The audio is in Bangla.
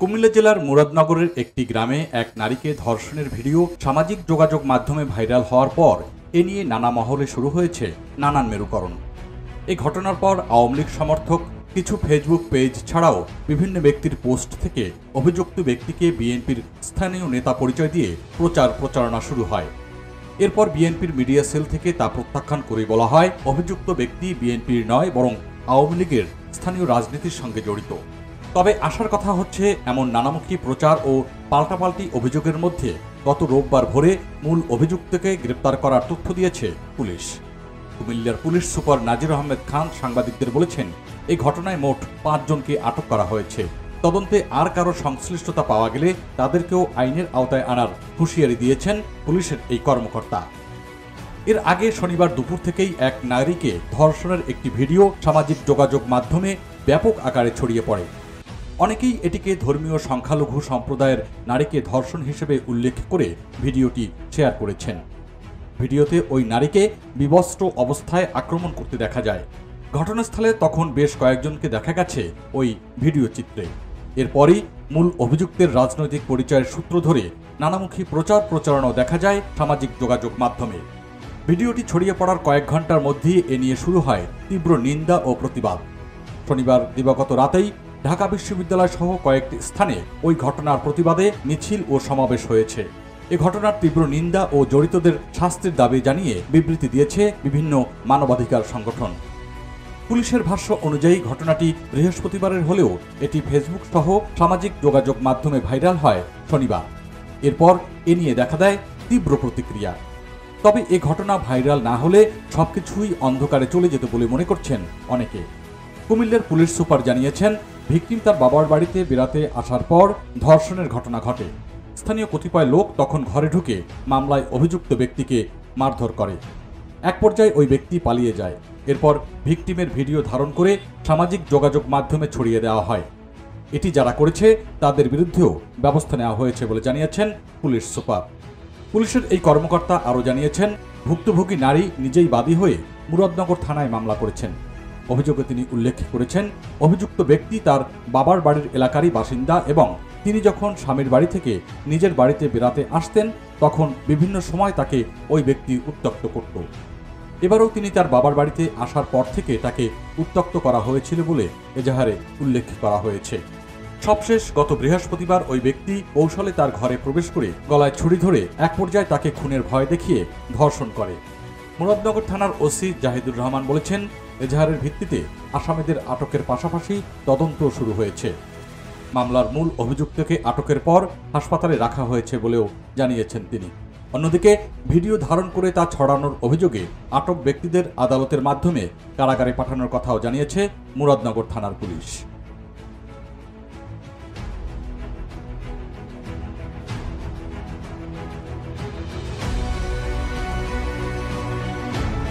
কুমিল্লা জেলার মুরাদনগরের একটি গ্রামে এক নারীকে ধর্ষণের ভিডিও সামাজিক যোগাযোগ মাধ্যমে ভাইরাল হওয়ার পর এ নিয়ে নানা মহলে শুরু হয়েছে নানান মেরুকরণ। এই ঘটনার পর আওয়ামী লীগ সমর্থক কিছু ফেসবুক পেজ ছাড়াও বিভিন্ন ব্যক্তির পোস্ট থেকে অভিযুক্ত ব্যক্তিকে বিএনপির স্থানীয় নেতা পরিচয় দিয়ে প্রচারণা শুরু হয়। এরপর বিএনপির মিডিয়া সেল থেকে তা প্রত্যাখ্যান করে বলা হয় অভিযুক্ত ব্যক্তি বিএনপির নয় বরং আওয়ামী লীগের স্থানীয় রাজনীতির সঙ্গে জড়িত। তবে আসার কথা হচ্ছে এমন নানামুখী প্রচার ও পাল্টাপাল্টি অভিযোগের মধ্যে গত রোববার ভোরে মূল অভিযুক্তকে গ্রেপ্তার করার তথ্য দিয়েছে পুলিশ। কুমিল্লার পুলিশ সুপার নাজির আহমেদ খান সাংবাদিকদের বলেছেন, এই ঘটনায় মোট 5 জনকে আটক করা হয়েছে। তদন্তে আর কারো সংশ্লিষ্টতা পাওয়া গেলে তাদেরকেও আইনের আওতায় আনার হুঁশিয়ারি দিয়েছেন পুলিশের এই কর্মকর্তা। এর আগে শনিবার দুপুর থেকেই এক নারীকে ধর্ষণের একটি ভিডিও সামাজিক যোগাযোগ মাধ্যমে ব্যাপক আকারে ছড়িয়ে পড়ে। অনেকেই এটিকে ধর্মীয় সংখ্যালঘু সম্প্রদায়ের নারীকে ধর্ষণ হিসেবে উল্লেখ করে ভিডিওটি শেয়ার করেছেন। ভিডিওতে ওই নারীকে বিবস্ত্র অবস্থায় আক্রমণ করতে দেখা যায়। ঘটনাস্থলে তখন বেশ কয়েকজনকে দেখা গেছে ওই ভিডিও চিত্রে। এরপরই মূল অভিযুক্তের রাজনৈতিক পরিচয়ের সূত্র ধরে নানামুখী প্রচারণাও দেখা যায় সামাজিক যোগাযোগ মাধ্যমে। ভিডিওটি ছড়িয়ে পড়ার কয়েক ঘন্টার মধ্যেই এ নিয়ে শুরু হয় তীব্র নিন্দা ও প্রতিবাদ। শনিবার দিবাগত রাতেই ঢাকা বিশ্ববিদ্যালয় সহ কয়েকটি স্থানে ওই ঘটনার প্রতিবাদে মিছিল ও সমাবেশ হয়েছে। এ ঘটনার তীব্র নিন্দা ও জড়িতদের শাস্তির দাবি জানিয়ে বিবৃতি দিয়েছে বিভিন্ন মানবাধিকার সংগঠন। পুলিশের ভাষ্য অনুযায়ী ঘটনাটি বৃহস্পতিবারের হলেও এটি ফেসবুক সহ সামাজিক যোগাযোগ মাধ্যমে ভাইরাল হয় শনিবার। এরপর এ নিয়ে দেখা দেয় তীব্র প্রতিক্রিয়া। তবে এ ঘটনা ভাইরাল না হলে সবকিছুই অন্ধকারে চলে যেত বলে মনে করছেন অনেকে। কুমিল্লার পুলিশ সুপার জানিয়েছেন, ভিকটিম তার বাবার বাড়িতে বেড়াতে আসার পর ধর্ষণের ঘটনা ঘটে। স্থানীয় কতিপয় লোক তখন ঘরে ঢুকে মামলায় অভিযুক্ত ব্যক্তিকে মারধর করে। এক পর্যায়ে ওই ব্যক্তি পালিয়ে যায়। এরপর ভিকটিমের ভিডিও ধারণ করে সামাজিক যোগাযোগ মাধ্যমে ছড়িয়ে দেওয়া হয়। এটি যারা করেছে তাদের বিরুদ্ধেও ব্যবস্থা নেওয়া হয়েছে বলে জানিয়েছেন পুলিশ সুপার। পুলিশের এই কর্মকর্তা আরও জানিয়েছেন, ভুক্তভোগী নারী নিজেই বাদী হয়ে মুরাদনগর থানায় মামলা করেছেন। অভিযোগে তিনি উল্লেখ করেছেন, অভিযুক্ত ব্যক্তি তার বাবার বাড়ির এলাকারই বাসিন্দা এবং তিনি যখন স্বামীর বাড়ি থেকে নিজের বাড়িতে বেড়াতে আসতেন তখন বিভিন্ন সময় তাকে ওই ব্যক্তি উত্ত্যক্ত করত। এবারও তিনি তার বাবার বাড়িতে আসার পর থেকে তাকে উত্ত্যক্ত করা হয়েছিল বলে এজাহারে উল্লেখ করা হয়েছে। সবশেষ গত বৃহস্পতিবার ওই ব্যক্তি কৌশলে তার ঘরে প্রবেশ করে গলায় ছুরি ধরে এক পর্যায়ে তাকে খুনের ভয় দেখিয়ে ধর্ষণ করে। মুরাদনগর থানার ওসি জাহিদুর রহমান বলেছেন, এজাহারের ভিত্তিতে আসামিদের আটকের পাশাপাশি তদন্ত শুরু হয়েছে। মামলার মূল অভিযুক্তকে আটকের পর হাসপাতালে রাখা হয়েছে বলেও জানিয়েছেন তিনি। অন্যদিকে ভিডিও ধারণ করে তা ছড়ানোর অভিযোগে আটক ব্যক্তিদের আদালতের মাধ্যমে কারাগারে পাঠানোর কথাও জানিয়েছে মুরাদনগর থানার পুলিশ।